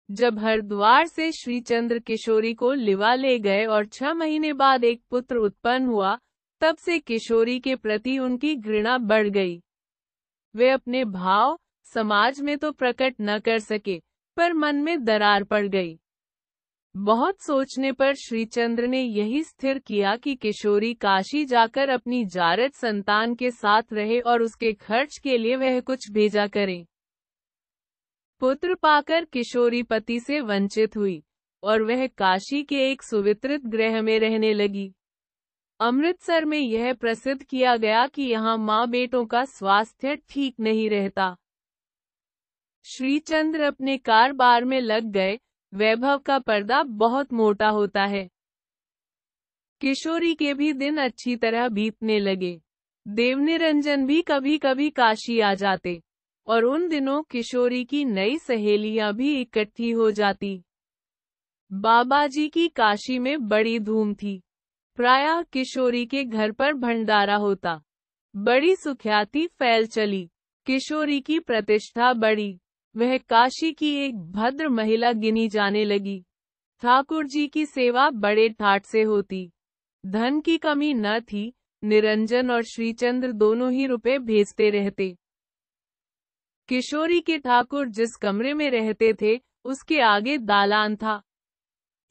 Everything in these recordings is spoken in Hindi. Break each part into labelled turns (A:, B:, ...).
A: जब हरिद्वार से श्रीचंद्र किशोरी को लिवा ले गए और 6 महीने बाद एक पुत्र उत्पन्न हुआ, तब से किशोरी के प्रति उनकी घृणा बढ़ गई। वे अपने भाव समाज में तो प्रकट न कर सके, पर मन में दरार पड़ गई। बहुत सोचने पर श्रीचंद्र ने यही स्थिर किया कि किशोरी काशी जाकर अपनी जारज संतान के साथ रहे और उसके खर्च के लिए वह कुछ भेजा करे। पुत्र पाकर किशोरी पति से वंचित हुई और वह काशी के एक सुवितरित गृह में रहने लगी। अमृतसर में यह प्रसिद्ध किया गया कि यहाँ माँ बेटों का स्वास्थ्य ठीक नहीं रहता। श्रीचंद्र अपने कारोबार में लग गए। वैभव का पर्दा बहुत मोटा होता है। किशोरी के भी दिन अच्छी तरह बीतने लगे। देवनिरंजन भी कभी कभी काशी आ जाते और उन दिनों किशोरी की नई सहेलियां भी इकट्ठी हो जाती। बाबाजी की काशी में बड़ी धूम थी। प्रायः किशोरी के घर पर भंडारा होता। बड़ी सुख्याति फैल चली। किशोरी की प्रतिष्ठा बढ़ी। वह काशी की एक भद्र महिला गिनी जाने लगी। ठाकुर जी की सेवा बड़े ठाट से होती। धन की कमी न थी। निरंजन और श्रीचंद्र दोनों ही रुपए भेजते रहते। किशोरी के ठाकुर जिस कमरे में रहते थे, उसके आगे दालान था।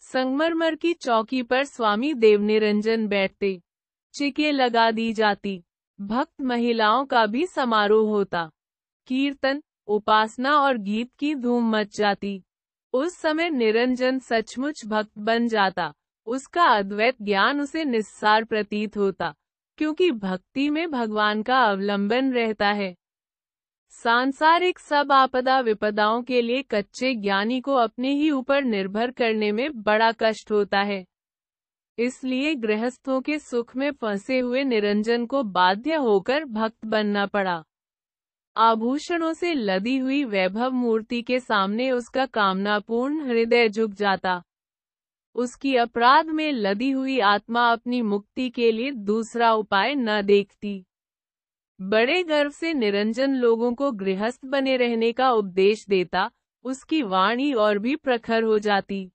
A: संगमरमर की चौकी पर स्वामी देवनिरंजन बैठते। चिके लगा दी जाती। भक्त महिलाओं का भी समारोह होता। कीर्तन, उपासना और गीत की धूम मच जाती। उस समय निरंजन सचमुच भक्त बन जाता। उसका अद्वैत ज्ञान उसे निस्सार प्रतीत होता, क्योंकि भक्ति में भगवान का अवलंबन रहता है। सांसारिक सब आपदा विपदाओं के लिए कच्चे ज्ञानी को अपने ही ऊपर निर्भर करने में बड़ा कष्ट होता है। इसलिए गृहस्थों के सुख में फंसे हुए निरंजन को बाध्य होकर भक्त बनना पड़ा। आभूषणों से लदी हुई वैभव मूर्ति के सामने उसका कामनापूर्ण हृदय झुक जाता। उसकी अपराध में लदी हुई आत्मा अपनी मुक्ति के लिए दूसरा उपाय न देखती। बड़े गर्व से निरंजन लोगों को गृहस्थ बने रहने का उपदेश देता। उसकी वाणी और भी प्रखर हो जाती।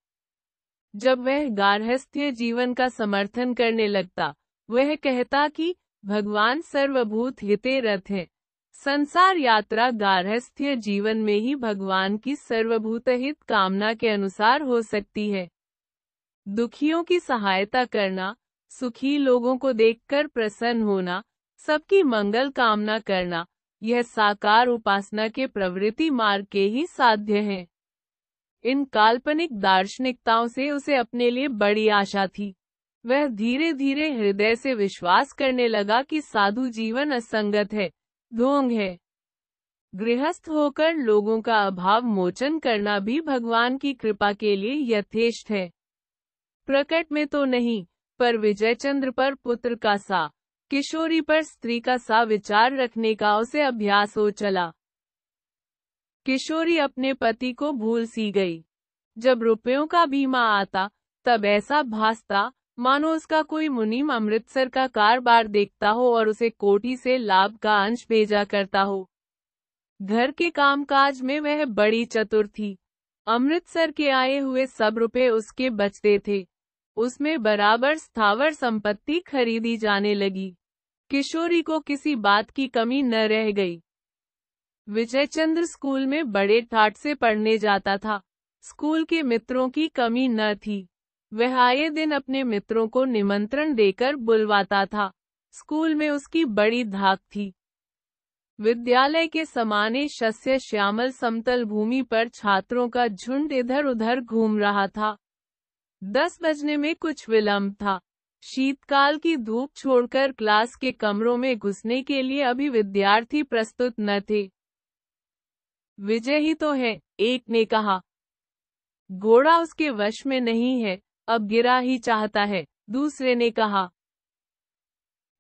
A: जब वह गार्हस्थ्य जीवन का समर्थन करने लगता, वह कहता कि भगवान सर्वभूत हिते रत है। संसार यात्रा गार्हस्थ्य जीवन में ही भगवान की सर्वभूत हित कामना के अनुसार हो सकती है। दुखियों की सहायता करना, सुखी लोगों को देखकर प्रसन्न होना, सबकी मंगल कामना करना, यह साकार उपासना के प्रवृत्ति मार्ग के ही साध्य है। इन काल्पनिक दार्शनिकताओं से उसे अपने लिए बड़ी आशा थी। वह धीरे धीरे हृदय से विश्वास करने लगा कि साधु जीवन असंगत है, ढोंग है। गृहस्थ होकर लोगों का अभाव मोचन करना भी भगवान की कृपा के लिए यथेष्ट है। प्रकट में तो नहीं, पर विजयचंद्र पर पुत्र का सा, किशोरी पर स्त्री का सा विचार रखने का उसे अभ्यास हो चला। किशोरी अपने पति को भूल सी गई। जब रुपयों का बीमा आता, तब ऐसा भासता मानो उसका कोई मुनीम अमृतसर का कारोबार देखता हो और उसे कोठी से लाभ का अंश भेजा करता हो। घर के कामकाज में वह बड़ी चतुर थी। अमृतसर के आए हुए सब रुपए उसके बचते थे। उसमें बराबर स्थावर संपत्ति खरीदी जाने लगी। किशोरी को किसी बात की कमी न रह गई। विजयचंद्र स्कूल में बड़े ठाट से पढ़ने जाता था। स्कूल के मित्रों की कमी न थी। वह आए दिन अपने मित्रों को निमंत्रण देकर बुलवाता था। स्कूल में उसकी बड़ी धाक थी। विद्यालय के समाने शस्य श्यामल समतल भूमि पर छात्रों का झुंड इधर उधर घूम रहा था। 10 बजने में कुछ विलंब था। शीतकाल की धूप छोड़कर क्लास के कमरों में घुसने के लिए अभी विद्यार्थी प्रस्तुत न थे। विजय ही तो है, एक ने कहा। घोड़ा उसके वश में नहीं है, अब गिरा ही चाहता है, दूसरे ने कहा।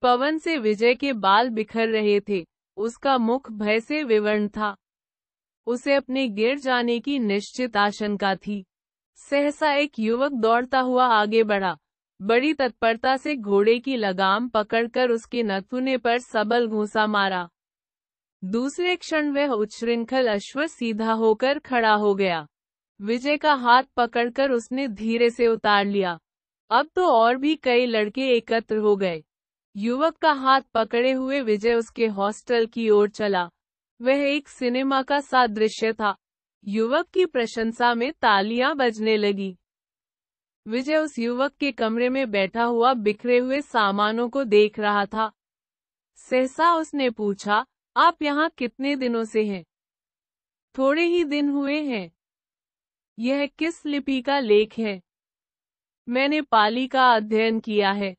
A: पवन से विजय के बाल बिखर रहे थे। उसका मुख भय से विवर्ण था। उसे अपने गिर जाने की निश्चित आशंका थी। सहसा एक युवक दौड़ता हुआ आगे बढ़ा। बड़ी तत्परता से घोड़े की लगाम पकड़कर उसके नथुने पर सबल घूंसा मारा। दूसरे क्षण वह उच्छृंखल अश्व सीधा होकर खड़ा हो गया। विजय का हाथ पकड़कर उसने धीरे से उतार लिया। अब तो और भी कई लड़के एकत्र हो गए। युवक का हाथ पकड़े हुए विजय उसके हॉस्टल की ओर चला। वह एक सिनेमा का सा दृश्य था। युवक की प्रशंसा में तालियां बजने लगी। विजय उस युवक के कमरे में बैठा हुआ बिखरे हुए सामानों को देख रहा था। सहसा उसने पूछा, आप यहाँ कितने दिनों से हैं? थोड़े ही दिन हुए हैं। यह किस लिपि का लेख है? मैंने पाली का अध्ययन किया है।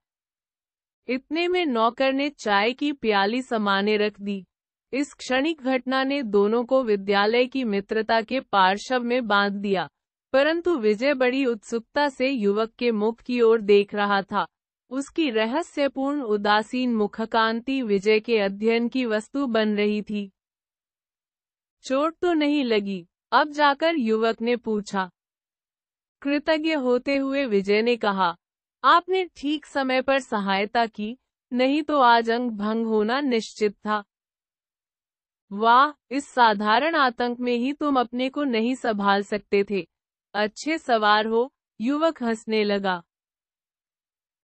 A: इतने में नौकर ने चाय की प्याली समाने रख दी। इस क्षणिक घटना ने दोनों को विद्यालय की मित्रता के पार्श्व में बांध दिया, परंतु विजय बड़ी उत्सुकता से युवक के मुख की ओर देख रहा था। उसकी रहस्यपूर्ण उदासीन मुखकांति विजय के अध्ययन की वस्तु बन रही थी। चोट तो नहीं लगी? अब जाकर युवक ने पूछा। कृतज्ञ होते हुए विजय ने कहा, आपने ठीक समय पर सहायता की, नहीं तो आज अंग भंग होना निश्चित था। वाह, इस साधारण आतंक में ही तुम अपने को नहीं संभाल सकते थे। अच्छे सवार हो। युवक हंसने लगा।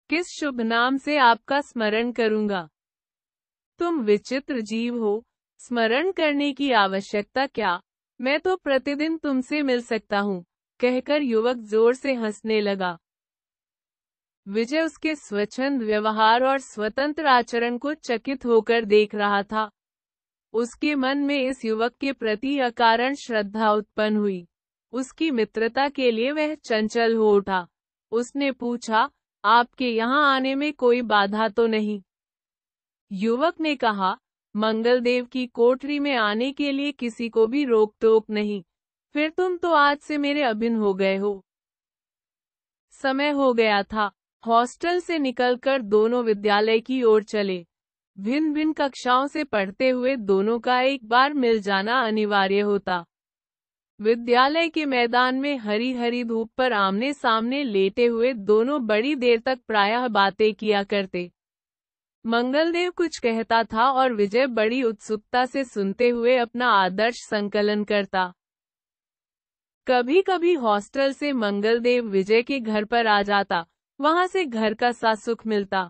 A: किस शुभ नाम से आपका स्मरण करूंगा? तुम विचित्र जीव हो, स्मरण करने की आवश्यकता क्या? मैं तो प्रतिदिन तुमसे मिल सकता हूँ, कहकर युवक जोर से हंसने लगा। विजय उसके स्वच्छंद व्यवहार और स्वतंत्र आचरण को चकित होकर देख रहा था। उसके मन में इस युवक के प्रति अकारण श्रद्धा उत्पन्न हुई। उसकी मित्रता के लिए वह चंचल हो उठा। उसने पूछा, आपके यहाँ आने में कोई बाधा तो नहीं? युवक ने कहा, मंगलदेव की कोठरी में आने के लिए किसी को भी रोक टोक नहीं। फिर तुम तो आज से मेरे अभिन्न हो गए हो। समय हो गया था। हॉस्टल से निकलकर दोनों विद्यालय की ओर चले। भिन्न भिन्न कक्षाओं से पढ़ते हुए दोनों का एक बार मिल जाना अनिवार्य होता। विद्यालय के मैदान में हरी हरी धूप पर आमने सामने लेटे हुए दोनों बड़ी देर तक प्रायः बातें किया करते। मंगलदेव कुछ कहता था और विजय बड़ी उत्सुकता से सुनते हुए अपना आदर्श संकलन करता। कभी कभी हॉस्टल से मंगलदेव विजय के घर पर आ जाता। वहां से घर का सा सुख मिलता।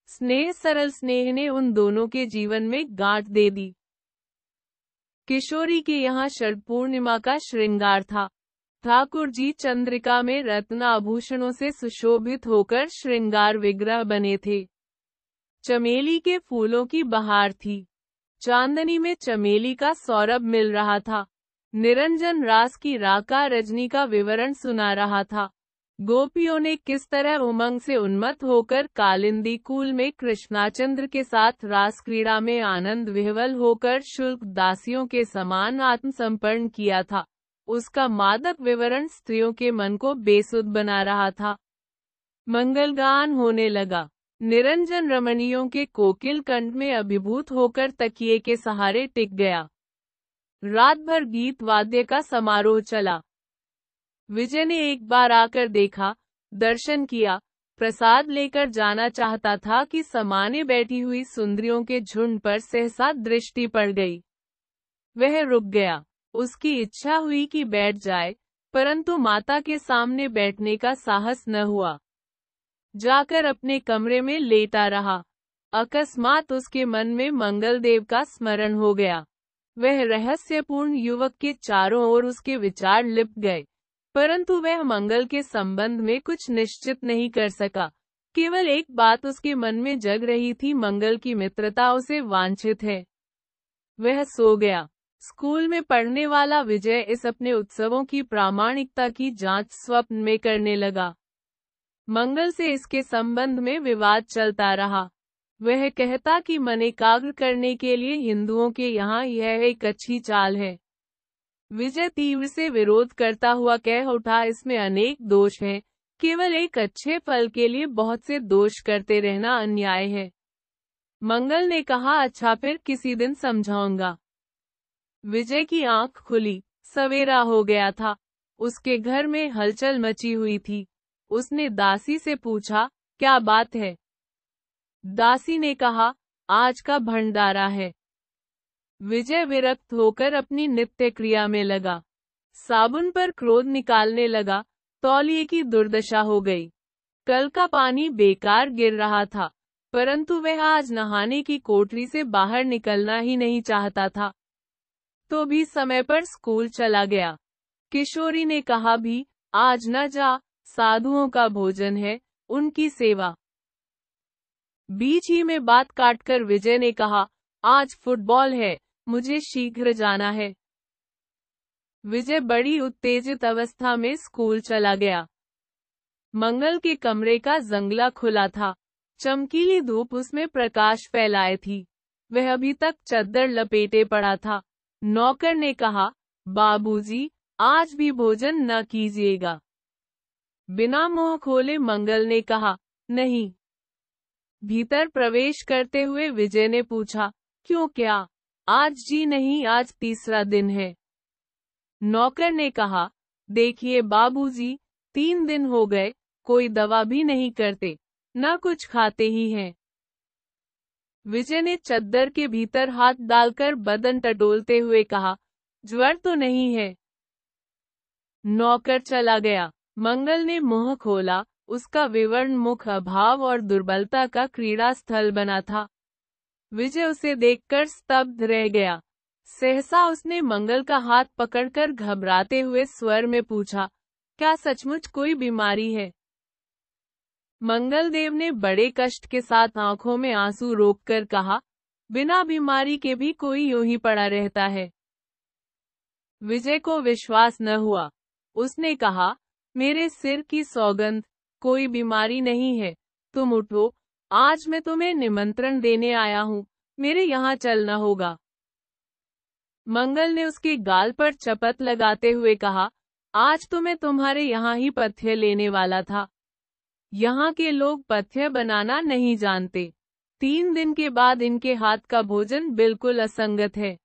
A: स्नेह, सरल स्नेह ने उन दोनों के जीवन में गांठ दे दी। किशोरी के यहाँ शरद पूर्णिमा का श्रृंगार था। ठाकुर जी चंद्रिका में रत्न आभूषणों से सुशोभित होकर श्रृंगार विग्रह बने थे। चमेली के फूलों की बहार थी। चांदनी में चमेली का सौरभ मिल रहा था। निरंजन रास की राका रजनी का विवरण सुना रहा था। गोपियों ने किस तरह उमंग से उन्मत्त होकर कालिंदी कूल में कृष्णाचंद्र के साथ रास क्रीड़ा में आनंद विह्वल होकर शुल्क दासियों के समान आत्मसमर्पण किया था, उसका मादक विवरण स्त्रियों के मन को बेसुध बना रहा था। मंगलगान होने लगा। निरंजन रमणियों के कोकिल कंठ में अभिभूत होकर तकिए के सहारे टिक गया। रात भर गीत वाद्य का समारोह चला। विजय ने एक बार आकर देखा, दर्शन किया, प्रसाद लेकर जाना चाहता था कि समाने बैठी हुई सुंदरियों के झुंड पर सहसा दृष्टि पड़ गई। वह रुक गया। उसकी इच्छा हुई कि बैठ जाए, परंतु माता के सामने बैठने का साहस न हुआ। जाकर अपने कमरे में लेटा रहा। अकस्मात उसके मन में मंगलदेव का स्मरण हो गया। वह रहस्यपूर्ण युवक के चारों ओर उसके विचार लिप गए, परंतु वह मंगल के संबंध में कुछ निश्चित नहीं कर सका। केवल एक बात उसके मन में जग रही थी, मंगल की मित्रता उसे वांछित है। वह सो गया। स्कूल में पढ़ने वाला विजय इस अपने उत्सवों की प्रामाणिकता की जांच स्वप्न में करने लगा। मंगल से इसके संबंध में विवाद चलता रहा। वह कहता कि मन एकाग्र करने के लिए हिंदुओं के यहाँ यह एक अच्छी चाल है। विजय तीव्र से विरोध करता हुआ कह उठा, इसमें अनेक दोष हैं, केवल एक अच्छे फल के लिए बहुत से दोष करते रहना अन्याय है। मंगल ने कहा, अच्छा फिर किसी दिन समझाऊंगा। विजय की आंख खुली। सवेरा हो गया था। उसके घर में हलचल मची हुई थी। उसने दासी से पूछा, क्या बात है? दासी ने कहा, आज का भंडारा है। विजय विरक्त होकर अपनी नित्य क्रिया में लगा। साबुन पर क्रोध निकालने लगा। तौलिए की दुर्दशा हो गई। कल का पानी बेकार गिर रहा था, परंतु वह आज नहाने की कोठरी से बाहर निकलना ही नहीं चाहता था। तो भी समय पर स्कूल चला गया। किशोरी ने कहा भी, आज न जा, साधुओं का भोजन है, उनकी सेवा। बीच ही में बात काटकर विजय ने कहा, आज फुटबॉल है, मुझे शीघ्र जाना है। विजय बड़ी उत्तेजित अवस्था में स्कूल चला गया। मंगल के कमरे का जंगला खुला था। चमकीली धूप उसमें प्रकाश फैलाए थी। वह अभी तक चद्दर लपेटे पड़ा था। नौकर ने कहा, बाबूजी, आज भी भोजन न कीजिएगा। बिना मुंह खोले मंगल ने कहा, नहीं। भीतर प्रवेश करते हुए विजय ने पूछा, क्यों, क्या आज जी नहीं? आज तीसरा दिन है। नौकर ने कहा, देखिए बाबूजी, 3 दिन हो गए, कोई दवा भी नहीं करते, न कुछ खाते ही हैं। विजय ने चद्दर के भीतर हाथ डालकर बदन टटोलते हुए कहा, ज्वर तो नहीं है। नौकर चला गया। मंगल ने मुंह खोला। उसका विवर्ण मुख अभाव और दुर्बलता का क्रीड़ा स्थल बना था। विजय उसे देखकर स्तब्ध रह गया। सहसा उसने मंगल का हाथ पकड़कर घबराते हुए स्वर में पूछा, क्या सचमुच कोई बीमारी है? मंगलदेव ने बड़े कष्ट के साथ आंखों में आंसू रोककर कहा, बिना बीमारी के भी कोई यूं ही पड़ा रहता है। विजय को विश्वास न हुआ। उसने कहा, मेरे सिर की सौगंध, कोई बीमारी नहीं है। तुम उठो, आज मैं तुम्हें निमंत्रण देने आया हूँ, मेरे यहाँ चलना होगा। मंगल ने उसके गाल पर चपत लगाते हुए कहा, आज तो मैं तुम्हारे यहाँ ही पथ्य लेने वाला था। यहाँ के लोग पथ्य बनाना नहीं जानते। 3 दिन के बाद इनके हाथ का भोजन बिल्कुल असंगत है।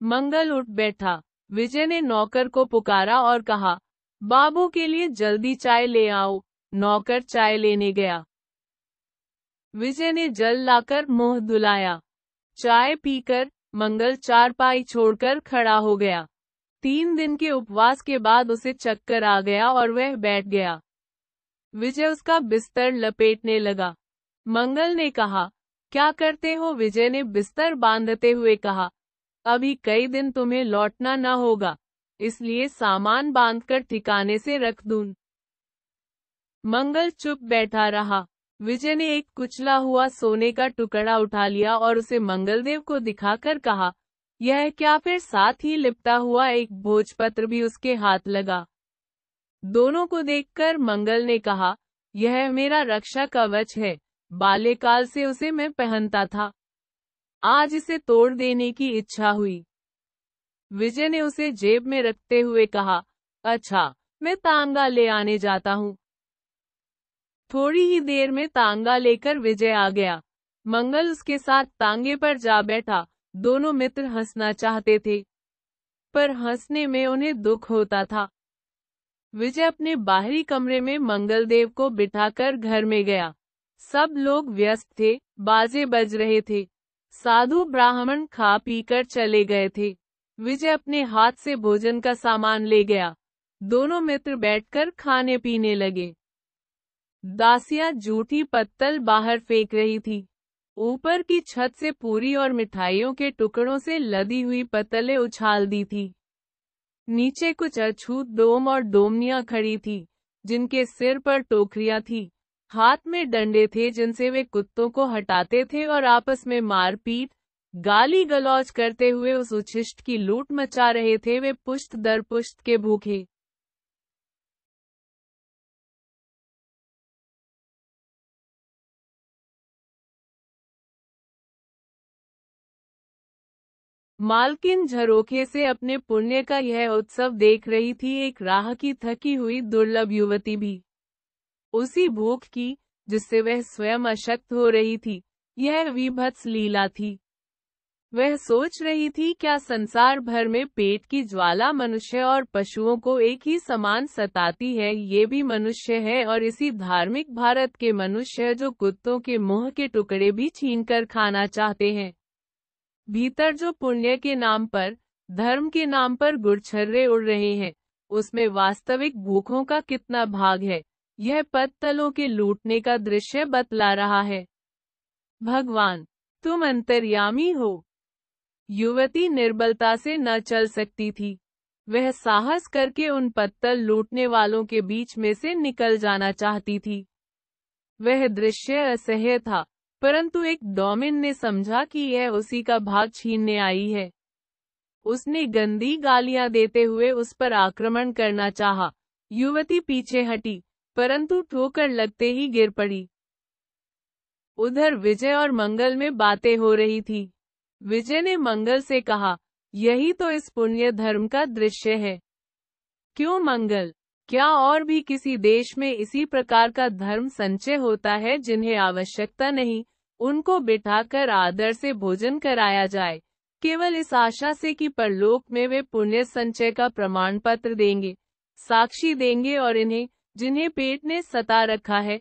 A: मंगल उठ बैठा। विजय ने नौकर को पुकारा और कहा, बाबू के लिए जल्दी चाय ले आओ। नौकर चाय लेने गया। विजय ने जल लाकर मुंह धुलाया। चाय पीकर मंगल चारपाई छोड़कर खड़ा हो गया। 3 दिन के उपवास के बाद उसे चक्कर आ गया और वह बैठ गया। विजय उसका बिस्तर लपेटने लगा। मंगल ने कहा, क्या करते हो? विजय ने बिस्तर बांधते हुए कहा, अभी कई दिन तुम्हें लौटना न होगा, इसलिए सामान बांधकर ठिकाने से रख दूं। मंगल चुप बैठा रहा। विजय ने एक कुचला हुआ सोने का टुकड़ा उठा लिया और उसे मंगलदेव को दिखाकर कहा, यह क्या? फिर साथ ही लिपटा हुआ एक भोजपत्र भी उसके हाथ लगा। दोनों को देखकर मंगल ने कहा, यह मेरा रक्षा कवच है, बाल्यकाल से उसे मैं पहनता था, आज इसे तोड़ देने की इच्छा हुई। विजय ने उसे जेब में रखते हुए कहा, अच्छा, मैं तांगा ले आने जाता हूँ। थोड़ी ही देर में तांगा लेकर विजय आ गया। मंगल उसके साथ तांगे पर जा बैठा। दोनों मित्र हंसना चाहते थे, पर हंसने में उन्हें दुख होता था। विजय अपने बाहरी कमरे में मंगलदेव को बिठाकर घर में गया। सब लोग व्यस्त थे, बाजे बज रहे थे। साधु ब्राह्मण खा पीकर चले गए थे। विजय अपने हाथ से भोजन का सामान ले गया। दोनों मित्र बैठकर खाने पीने लगे। दासियां जूठी पत्तल बाहर फेंक रही थी। ऊपर की छत से पूरी और मिठाइयों के टुकड़ों से लदी हुई पत्तलें उछाल दी थी। नीचे कुछ अछूत डोम और डोमनियां खड़ी थी, जिनके सिर पर टोकरियां थी। हाथ में डंडे थे जिनसे वे कुत्तों को हटाते थे और आपस में मारपीट, गाली गलौज करते हुए उस उच्छिष्ट की लूट मचा रहे थे। वे पुश्त दर पुश्त के भूखे। मालकिन झरोखे से अपने पुण्य का यह उत्सव देख रही थी। एक राह की थकी हुई दुर्लभ युवती भी उसी भूख की, जिससे वह स्वयं अशक्त हो रही थी। यह विभत्स लीला थी। वह सोच रही थी, क्या संसार भर में पेट की ज्वाला मनुष्य और पशुओं को एक ही समान सताती है? ये भी मनुष्य है, और इसी धार्मिक भारत के मनुष्य जो कुत्तों के मुंह के टुकड़े भी छीनकर खाना चाहते हैं। भीतर जो पुण्य के नाम पर धर्म के नाम पर गुरछर्रे उड़ रहे हैं, उसमें वास्तविक भूखों का कितना भाग है, यह पत्तलों के लूटने का दृश्य बतला रहा है। भगवान, तुम अंतर्यामी हो। युवती निर्बलता से न चल सकती थी। वह साहस करके उन पत्तल लूटने वालों के बीच में से निकल जाना चाहती थी। वह दृश्य असह्य था, परंतु एक डोमिन ने समझा कि यह उसी का भाग छीनने आई है। उसने गंदी गालियां देते हुए उस पर आक्रमण करना चाहा। युवती पीछे हटी, परंतु ठोकर लगते ही गिर पड़ी। उधर विजय और मंगल में बातें हो रही थी। विजय ने मंगल से कहा, यही तो इस पुण्य धर्म का दृश्य है। क्यों मंगल, क्या और भी किसी देश में इसी प्रकार का धर्म संचय होता है? जिन्हें आवश्यकता नहीं, उनको बिठाकर आदर से भोजन कराया जाए, केवल इस आशा से कि परलोक में वे पुण्य संचय का प्रमाण पत्र देंगे, साक्षी देंगे, और इन्हें, जिन्हें पेट ने सता रखा है,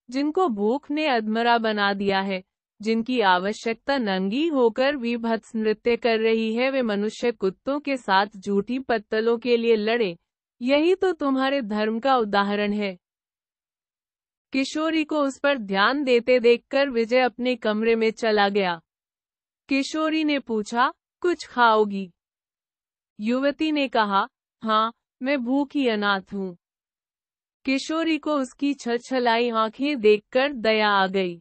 A: जिनको भूख ने अधमरा बना दिया है, जिनकी आवश्यकता नंगी होकर विभत्स नृत्य कर रही है, वे मनुष्य कुत्तों के साथ झूठी पत्तलों के लिए लड़े। यही तो तुम्हारे धर्म का उदाहरण है। किशोरी को उस पर ध्यान देते देखकर विजय अपने कमरे में चला गया। किशोरी ने पूछा, कुछ खाओगी? युवती ने कहा, हाँ, मैं भूखी अनाथ हूँ। किशोरी को उसकी छलछलाई आंखें देखकर दया आ गई।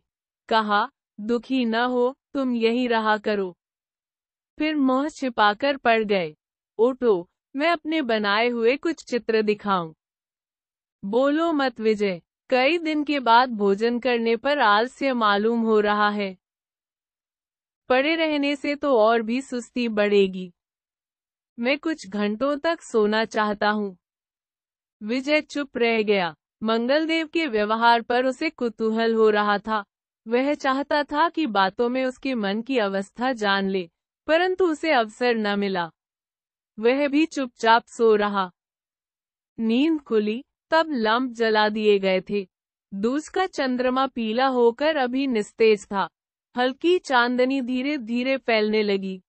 A: कहा, दुखी न हो, तुम यही रहा करो। फिर मोह छिपाकर पड़ गए। उठो, मैं अपने बनाए हुए कुछ चित्र दिखाऊं। बोलो मत विजय, कई दिन के बाद भोजन करने पर आलस्य मालूम हो रहा है। पड़े रहने से तो और भी सुस्ती बढ़ेगी। मैं कुछ घंटों तक सोना चाहता हूँ। विजय चुप रह गया। मंगलदेव के व्यवहार पर उसे कुतूहल हो रहा था। वह चाहता था कि बातों में उसके मन की अवस्था जान ले, परंतु उसे अवसर न मिला। वह भी चुपचाप सो रहा। नींद खुली, तब लंप जला दिए गए थे। दूज का चंद्रमा पीला होकर अभी निस्तेज था। हल्की चांदनी धीरे धीरे फैलने लगी।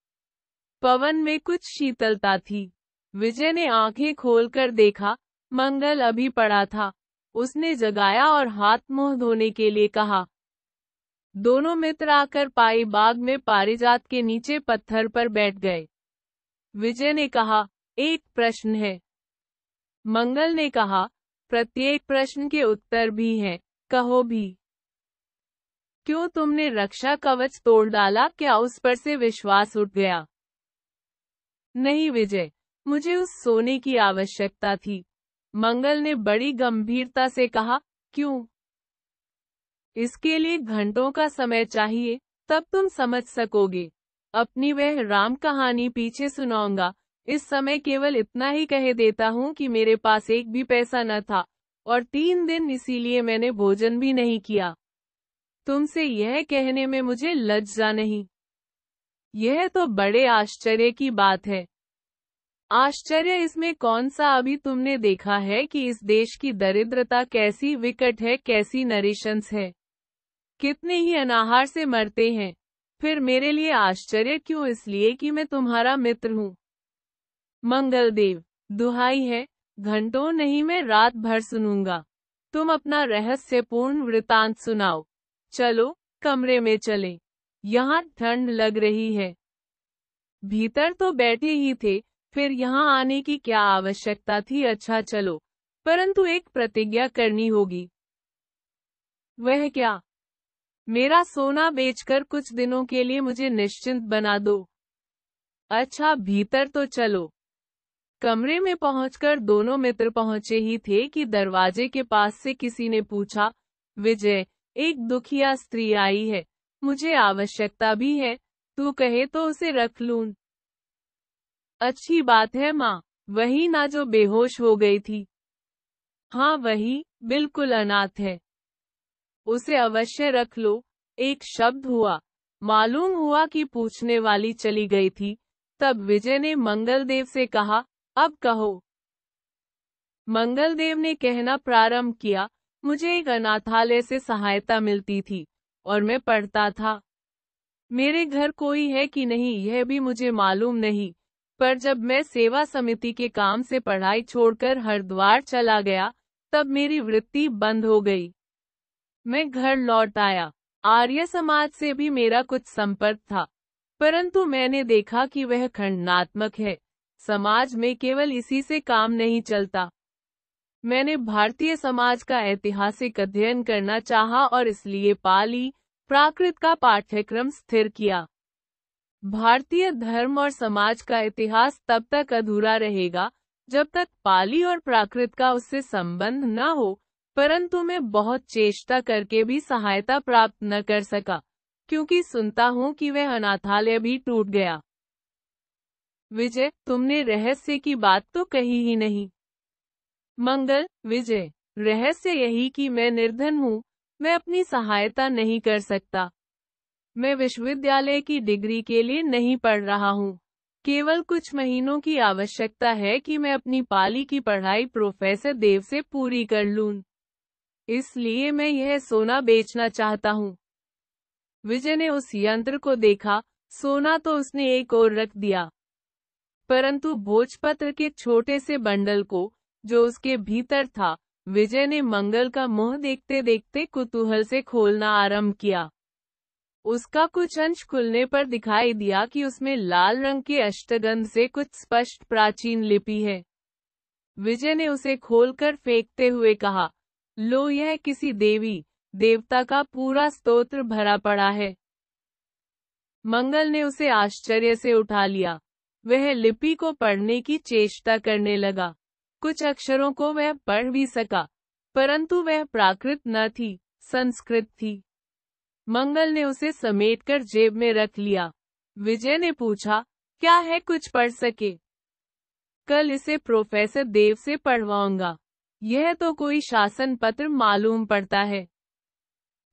A: पवन में कुछ शीतलता थी। विजय ने आंखें खोलकर देखा, मंगल अभी पड़ा था। उसने जगाया और हाथ मुंह धोने के लिए कहा। दोनों मित्र आकर पाई बाग में पारिजात के नीचे पत्थर पर बैठ गए। विजय ने कहा, एक प्रश्न है। मंगल ने कहा, प्रत्येक प्रश्न के उत्तर भी हैं, कहो भी। क्यों तुमने रक्षा कवच तोड़ डाला? क्या उस पर से विश्वास उठ गया? नहीं विजय, मुझे उस सोने की आवश्यकता थी। मंगल ने बड़ी गंभीरता से कहा, क्यों? इसके लिए घंटों का समय चाहिए, तब तुम समझ सकोगे। अपनी वह राम कहानी पीछे सुनाऊंगा। इस समय केवल इतना ही कह देता हूँ कि मेरे पास एक भी पैसा न था, और 3 दिन इसीलिए मैंने भोजन भी नहीं किया। तुमसे यह कहने में मुझे लज्जा नहीं। यह तो बड़े आश्चर्य की बात है। आश्चर्य इसमें कौन सा? अभी तुमने देखा है कि इस देश की दरिद्रता कैसी विकट है, कैसी नरेशंस है। कितने ही अनाहार से मरते हैं। फिर मेरे लिए आश्चर्य क्यों? इसलिए कि मैं तुम्हारा मित्र हूँ। मंगलदेव, दुहाई है, घंटों नहीं, मैं रात भर सुनूंगा। तुम अपना रहस्यपूर्ण वृतांत सुनाओ। चलो, कमरे में चले। यहाँ ठंड लग रही है। भीतर तो बैठे ही थे, फिर यहाँ आने की क्या आवश्यकता थी? अच्छा चलो, परंतु एक प्रतिज्ञा करनी होगी। वह क्या? मेरा सोना बेचकर कुछ दिनों के लिए मुझे निश्चिंत बना दो। अच्छा, भीतर तो चलो। कमरे में पहुंचकर दोनों मित्र पहुंचे ही थे कि दरवाजे के पास से किसी ने पूछा, विजय, एक दुखिया स्त्री आई है, मुझे आवश्यकता भी है, तू कहे तो उसे रख लूं। अच्छी बात है माँ, वही ना जो बेहोश हो गई थी? हाँ वही, बिल्कुल अनाथ है। उसे अवश्य रख लो। एक शब्द हुआ। मालूम हुआ कि पूछने वाली चली गई थी। तब विजय ने मंगलदेव से कहा, अब कहो। मंगलदेव ने कहना प्रारंभ किया, मुझे एक अनाथालय से सहायता मिलती थी, और मैं पढ़ता था। मेरे घर कोई है कि नहीं यह भी मुझे मालूम नहीं, पर जब मैं सेवा समिति के काम से पढ़ाई छोड़कर हरिद्वार चला गया, तब मेरी वृत्ति बंद हो गई। मैं घर लौट आया। आर्य समाज से भी मेरा कुछ संपर्क था, परंतु मैंने देखा कि वह खंडनात्मक है। समाज में केवल इसी से काम नहीं चलता। मैंने भारतीय समाज का ऐतिहासिक अध्ययन करना चाहा और इसलिए पाली प्राकृत का पाठ्यक्रम स्थिर किया। भारतीय धर्म और समाज का इतिहास तब तक अधूरा रहेगा जब तक पाली और प्राकृत का उससे संबंध न हो, परंतु मैं बहुत चेष्टा करके भी सहायता प्राप्त न कर सका, क्योंकि सुनता हूँ कि वह अनाथालय भी टूट गया। विजय, तुमने रहस्य की बात तो कही ही नहीं। मंगल, विजय, रहस्य यही कि मैं निर्धन हूँ, मैं अपनी सहायता नहीं कर सकता। मैं विश्वविद्यालय की डिग्री के लिए नहीं पढ़ रहा हूँ। केवल कुछ महीनों की आवश्यकता है कि मैं अपनी पाली की पढ़ाई प्रोफेसर देव से पूरी कर लूँ। इसलिए मैं यह सोना बेचना चाहता हूँ। विजय ने उस यंत्र को देखा। सोना तो उसने एक ओर रख दिया, परंतु भोजपत्र के छोटे से बंडल को, जो उसके भीतर था, विजय ने मंगल का मुंह देखते देखते कुतूहल से खोलना आरंभ किया। उसका कुछ अंश खुलने पर दिखाई दिया कि उसमें लाल रंग के अष्टगंध से कुछ स्पष्ट प्राचीन लिपि है। विजय ने उसे खोलकर फेंकते हुए कहा, लो, यह किसी देवी देवता का पूरा स्तोत्र भरा पड़ा है। मंगल ने उसे आश्चर्य से उठा लिया। वह लिपि को पढ़ने की चेष्टा करने लगा। कुछ अक्षरों को वह पढ़ भी सका, परंतु वह प्राकृत न थी, संस्कृत थी। मंगल ने उसे समेटकर जेब में रख लिया। विजय ने पूछा, क्या है, कुछ पढ़ सके? कल इसे प्रोफेसर देव से पढ़वाऊंगा। यह तो कोई शासन पत्र मालूम पड़ता है।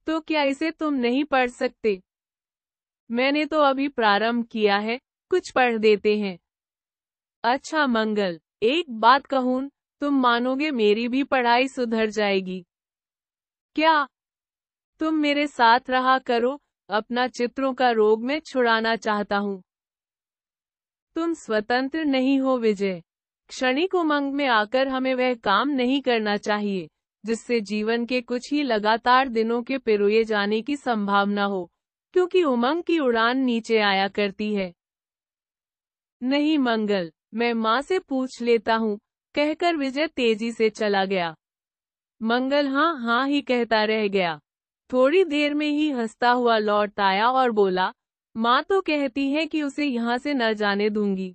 A: तो क्या इसे तुम नहीं पढ़ सकते? मैंने तो अभी प्रारंभ किया है, कुछ पढ़ देते हैं। अच्छा मंगल, एक बात कहूं, तुम मानोगे मेरी भी पढ़ाई सुधर जाएगी। क्या? तुम मेरे साथ रहा करो, अपना चित्रों का रोग मैं छुड़ाना चाहता हूँ। तुम स्वतंत्र नहीं हो विजय। क्षणिक उमंग में आकर हमें वह काम नहीं करना चाहिए, जिससे जीवन के कुछ ही लगातार दिनों के पिरोए जाने की संभावना हो, क्योंकि उमंग की उड़ान नीचे आया करती है। नहीं मंगल, मैं माँ से पूछ लेता हूँ, कहकर विजय तेजी से चला गया। मंगल हाँ हाँ ही कहता रह गया। थोड़ी देर में ही हंसता हुआ लौट आया और बोला, माँ तो कहती है कि उसे यहाँ से न जाने दूंगी।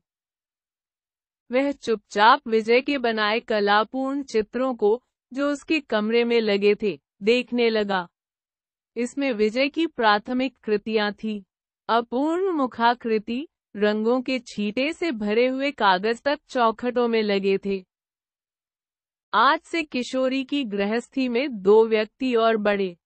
A: वह चुपचाप विजय के बनाए कलापूर्ण चित्रों को, जो उसके कमरे में लगे थे, देखने लगा। इसमें विजय की प्राथमिक कृतियां थीं। अपूर्ण मुखाकृति, रंगों के छींटे से भरे हुए कागज तक चौखटों में लगे थे। आज से किशोरी की गृहस्थी में 2 व्यक्ति और बड़े